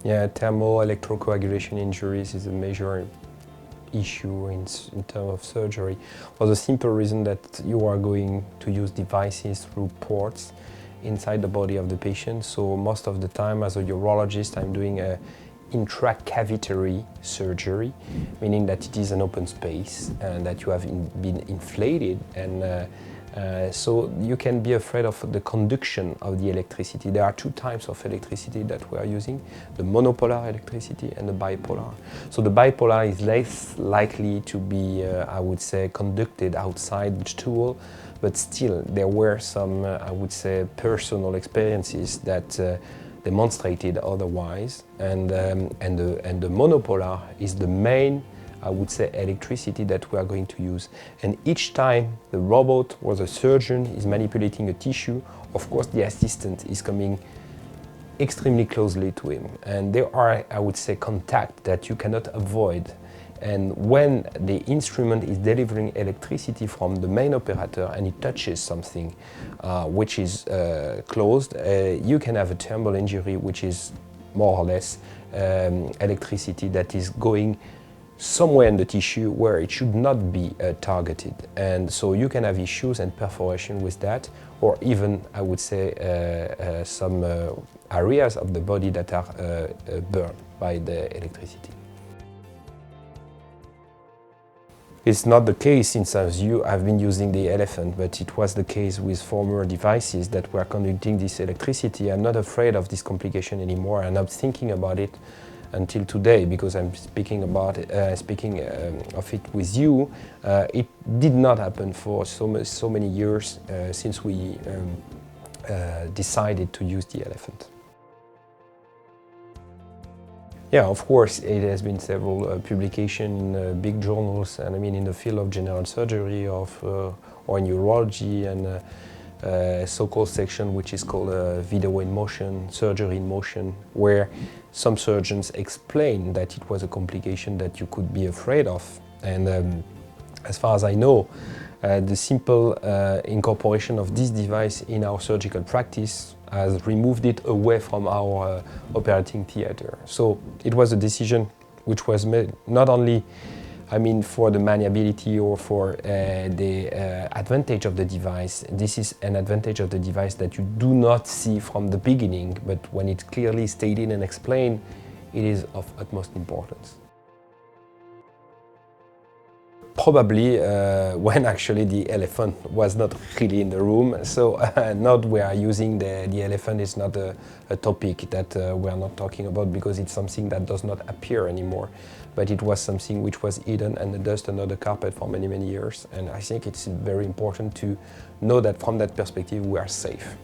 Yeah, thermo-electrocoagulation injuries is a major issue in terms of surgery, for the simple reason that you are going to use devices through ports inside the body of the patient. So most of the time, as a urologist, I'm doing a intracavitary surgery, meaning that it is an open space and that you have been inflated, and so you can be afraid of the conduction of the electricity. There are two types of electricity that we are using, the monopolar electricity and the bipolar. So the bipolar is less likely to be, I would say, conducted outside the stool, but still there were some, I would say, personal experiences that demonstrated otherwise, and the monopolar is the main, I would say, electricity that we are going to use. And each time the robot or the surgeon is manipulating a tissue, of course the assistant is coming extremely closely to him, and there are, I would say, contact that you cannot avoid. And when the instrument is delivering electricity from the main operator and it touches something which is closed, you can have a thermal injury, which is more or less electricity that is going somewhere in the tissue where it should not be targeted. And so you can have issues and perforation with that, or even, I would say, some areas of the body that are burned by the electricity. It's not the case since I've been using the Elefant, but it was the case with former devices that were conducting this electricity. I'm not afraid of this complication anymore. I'm not thinking about it until today, because I'm speaking about it, of it with you. It did not happen for so many years since we decided to use the Elefant. Yeah, of course, it has been several publications in big journals, and I mean in the field of general surgery or in urology, and a so-called section which is called video in motion, surgery in motion, where some surgeons explain that it was a complication that you could be afraid of. And as far as I know, the simple incorporation of this device in our surgical practice has removed it away from our operating theater. So it was a decision which was made not only, I mean, for the maniability or for the advantage of the device. This is an advantage of the device that you do not see from the beginning, but when it's clearly stated and explained, it is of utmost importance. Probably when actually the Elefant was not really in the room. So now we are using the Elefant, is not a topic that we are not talking about, because it's something that does not appear anymore. But it was something which was hidden and the dust under the carpet for many, many years. And I think it's very important to know that from that perspective we are safe.